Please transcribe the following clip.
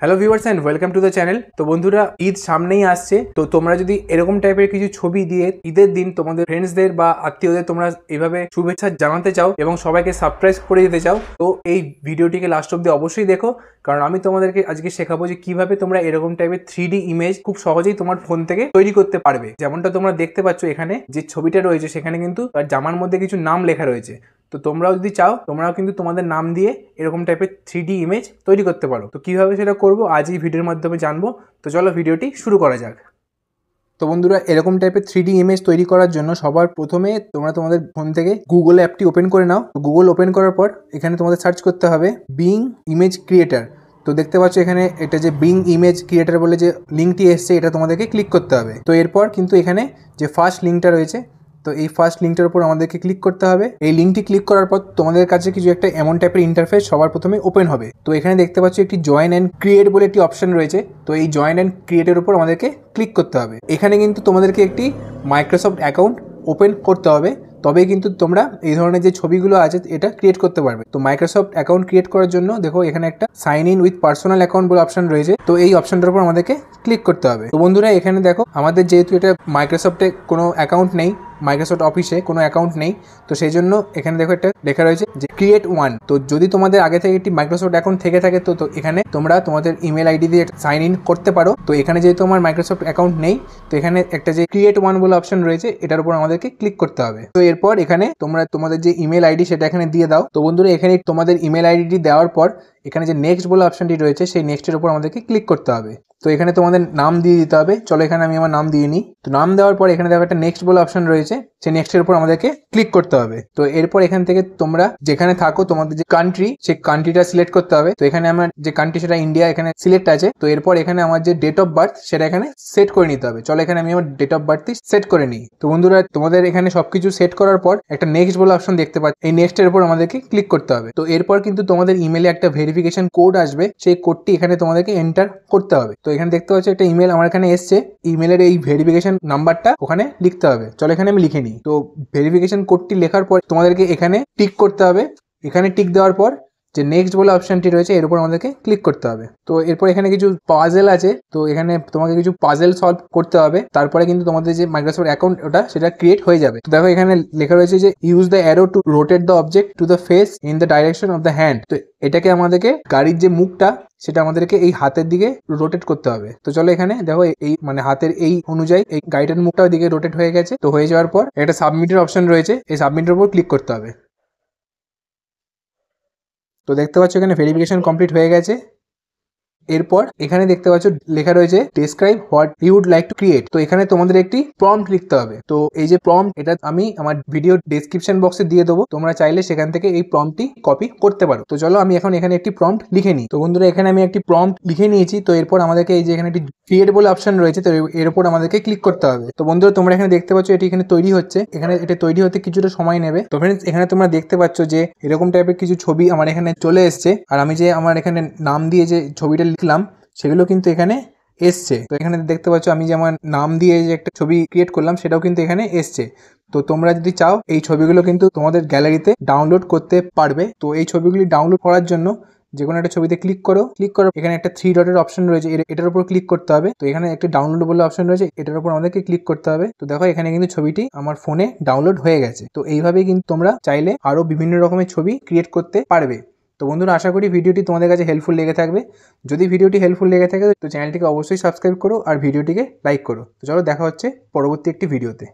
Hello viewers and welcome to the channel. তো বন্ধুরা, ঈদ সামনেই আসছে। তো তোমরা যদি এরকম টাইপের কিছু ছবি দিয়ে ঈদের দিন তোমাদের ফ্রেন্ডসদের বা আত্মীয়দের তোমরা এভাবে শুভেচ্ছা জানাতে চাও এবং সবাইকে সারপ্রাইজ করে দিতে চাও, তো এই ভিডিওটিকে লাস্ট অব্দি অবশ্যই দেখো, কারণ আমি তোমাদেরকে আজকে শেখাবো যে কিভাবে তোমরা এরকম টাইপের 3D ইমেজ খুব সহজেই তোমার ফোন থেকে তৈরি করতে পারবে। যেমনটা তোমরা দেখতে পাচ্ছ এখানে যে ছবিটা রয়েছে, সেখানে কিন্তু তার জামার মধ্যে কিছু নাম লেখা রয়েছে। তো তোমরাও যদি চাও, তোমরাও কিন্তু তোমাদের নাম দিয়ে এরকম টাইপের 3D ইমেজ তৈরি করতে পারো। তো কিভাবে সেটা করবো আজ এই ভিডিওর মাধ্যমে জানবো। তো চলো ভিডিওটি শুরু করা যাক। তো বন্ধুরা, এরকম টাইপের 3D ইমেজ তৈরি করার জন্য সবার প্রথমে তোমরা তোমাদের ফোন থেকে গুগল অ্যাপটি ওপেন করে নাও। গুগল ওপেন করার পর এখানে তোমাদের সার্চ করতে হবে বিং ইমেজ ক্রিয়েটার। তো দেখতে পাচ্ছ এখানে এটা যে বিং ইমেজ ক্রিয়েটার বলে যে লিঙ্কটি এসছে, এটা তোমাদেরকে ক্লিক করতে হবে। তো এরপর কিন্তু এখানে যে ফার্স্ট লিঙ্কটা রয়েছে, তো এই ফার্স্ট লিঙ্কটার উপর আমাদেরকে ক্লিক করতে হবে। এই লিঙ্কটি ক্লিক করার পর তোমাদের কাছে কিছু একটা এমন টাইপের ইন্টারফেস সবার প্রথমে ওপেন হবে। তো এখানে দেখতে পাচ্ছ একটি জয়েন অ্যান্ড ক্রিয়েট বলে একটি অপশন রয়েছে। তো এই জয়েন অ্যান্ড ক্রিয়েটের উপর আমাদেরকে ক্লিক করতে হবে। এখানে কিন্তু তোমাদেরকে একটি মাইক্রোসফট অ্যাকাউন্ট ওপেন করতে হবে, তবেই কিন্তু তোমরা এই ধরনের যে ছবিগুলো আছে এটা ক্রিয়েট করতে পারবে। তো মাইক্রোসফট অ্যাকাউন্ট ক্রিয়েট করার জন্য দেখো এখানে একটা sign in with personal account বলে অপশন রয়েছে। তো এই অপশনটার উপর আমাদেরকে ক্লিক করতে হবে। তো বন্ধুরা, এখানে দেখো আমাদের যেহেতু এটা মাইক্রোসফটে কোনো অ্যাকাউন্ট নেই, মাইক্রোসফট অফিসে কোনো অ্যাকাউন্ট নেই, তো সেই জন্য এখানে দেখো একটা লেখা রয়েছে যে ক্রিয়েট ওয়ান। তো যদি তোমাদের আগে থেকে একটি মাইক্রোসফট অ্যাকাউন্ট থেকে থাকে তো এখানে তোমরা তোমাদের ইমেল আইডি দিয়ে সাইন ইন করতে পারো। তো এখানে যেহেতু আমার মাইক্রোসফট অ্যাকাউন্ট নেই, তো এখানে একটা যে ক্রিয়েট ওয়ান বলে অপশন রয়েছে, এটার উপর আমাদেরকে ক্লিক করতে হবে। তো এরপর এখানে তোমরা তোমাদের যে ইমেল আইডি সেটা এখানে দিয়ে দাও। তো বন্ধুরা, এখানে তোমাদের ইমেল আইডিটি দেওয়ার পর এখানে যে নেক্সট বলে অপশনটি রয়েছে, সেই নেক্সটের উপর আমাদেরকে ক্লিক করতে হবে। তো এখানে তোমাদের নাম দিয়ে দিতে হবে। চলো এখানে আমি আমার নাম দিয়ে নিই। তো নাম দেওয়ার পর এখানে দেখো একটা নেক্সট বলে অপশন রয়েছে, সেই নেক্সটের উপর আমাদেরকে ক্লিক করতে হবে। তো এরপর এখান থেকে তোমরা যেখানে থাকো তোমাদের যে কান্ট্রি, সেই কান্ট্রিটা সিলেক্ট করতে হবে। তো এখানে আমার যে কান্ট্রি সেটা ইন্ডিয়া এখানে সিলেক্ট আছে। তো এরপর এখানে আমার যে ডেট অফ বার্থ সেটা এখানে সেট করে নিতে হবে। চলো এখানে আমি আমার ডেট অফ বার্থটি সেট করে নিই। তো বন্ধুরা, তোমাদের এখানে সবকিছু সেট করার পর একটা নেক্সট বলে অপশন দেখতে পাচ্ছ, এই নেক্সটের উপর আমাদেরকে ক্লিক করতে হবে। তো এরপর কিন্তু তোমাদের ইমেলে একটা ভেরিফিকেশন কোড আসবে, সেই কোডটি এখানে তোমাদেরকে এন্টার করতে হবে। তো এখানে দেখতে পাচ্ছ একটা ইমেল আমার এখানে এসছে, ইমেলের এই ভেরিফিকেশন নাম্বারটা ওখানে লিখতে হবে। চলো এখানে আমি লিখে নিই। তো ভেরিফিকেশন কোডটি লেখার পর তোমাদেরকে এখানে টিক করতে হবে। এখানে টিক দেওয়ার পর যে নেক্সট বলে অপশনটি রয়েছে, এর উপর আমাদেরকে ক্লিক করতে হবে। তো এরপর এখানে কিছু পাজেল আছে, তো এখানে তোমাকে কিছু পাজেল সলভ করতে হবে। তারপরে কিন্তু তোমাদের যে মাইক্রোসফট অ্যাকাউন্ট ওটা সেটা ক্রিয়েট হয়ে যাবে। তো দেখো এখানে লেখা রয়েছে যে use the arrow to rotate the object to the face in the direction of the hand. তো এটাকে আমাদেরকে গাড়ির যে মুখটা সেটা আমাদেরকে এই হাতের দিকে রোটেট করতে হবে। তো চলো এখানে দেখো এই মানে হাতের এই অনুযায়ী এই গাড়িটার মুখটা ওইদিকে রোটেট হয়ে গেছে। তো হয়ে যাওয়ার পর একটা সাবমিটের অপশন রয়েছে, এই সাবমিটের উপর ক্লিক করতে হবে। তো দেখতে পাচ্ছ এখানে ভেরিফিকেশন কমপ্লিট হয়ে গেছে। এরপর এখানে দেখতে পাচ্ছ লেখা রয়েছে describe what you would like to create. তো এখানে তোমাদের একটি প্রম্পট লিখতে হবে। তো এই যে প্রম্পট, এটা আমি আমার ভিডিও ডেসক্রিপশন বক্সে দিয়ে দেবো, তোমরা চাইলে সেখান থেকে এই প্রম্পটটি কপি করতে পারো। তো চলো আমি এখন এখানে একটি প্রম্পট লিখে নিই। তো বন্ধুরা, এখানে আমি একটি প্রম্পট লিখে নিয়েছি। তো এরপর আমাদেরকে এই যে এখানে একটি ক্রিয়েট বলে অপশন রয়েছে, তো এর উপর আমাদেরকে ক্লিক করতে হবে। তো বন্ধুরা, তোমরা এখানে দেখতে পাচ্ছ এটি এখানে তৈরি হচ্ছে। এখানে এটা তৈরি হতে কিছুটা সময় নেবে। তো ফ্রেন্ডস, এখানে তোমরা দেখতে পাচ্ছ যে এরকম টাইপের কিছু ছবি আমার এখানে চলে এসছে, আর আমি যে আমার এখানে নাম দিয়ে যে ছবিটা লিখলাম সেগুলো কিন্তু এখানে এসছে। তো এখানে দেখতে পাচ্ছ আমি যে আমার নাম দিয়ে যে একটা ছবি ক্রিয়েট করলাম সেটাও কিন্তু এখানে এসছে। তো তোমরা যদি চাও এই ছবিগুলো কিন্তু তোমাদের গ্যালারিতে ডাউনলোড করতে পারবে। তো এই ছবিগুলি ডাউনলোড করার জন্য যে কোনো একটা ছবিতে ক্লিক করো। এখানে একটা 3 ডটের অপশন রয়েছে, এটার উপর ক্লিক করতে হবে। তো এখানে একটা ডাউনলোড বলে অপশন রয়েছে, এটার উপর আমাদেরকে ক্লিক করতে হবে। তো দেখো এখানে কিন্তু ছবিটি আমার ফোনে ডাউনলোড হয়ে গেছে। তো এইভাবেই কিন্তু তোমরা চাইলে আরো বিভিন্ন রকমের ছবি ক্রিয়েট করতে পারবে। তো বন্ধুরা, আশা করি ভিডিওটি তোমাদের কাছে হেল্পফুল লেগে থাকবে। যদি ভিডিওটি হেল্পফুল লেগে থাকে তো চ্যানেলটিকে অবশ্যই সাবস্ক্রাইব করো আর ভিডিওটিকে লাইক করো। তো চলো দেখা হচ্ছে পরবর্তী একটি ভিডিওতে।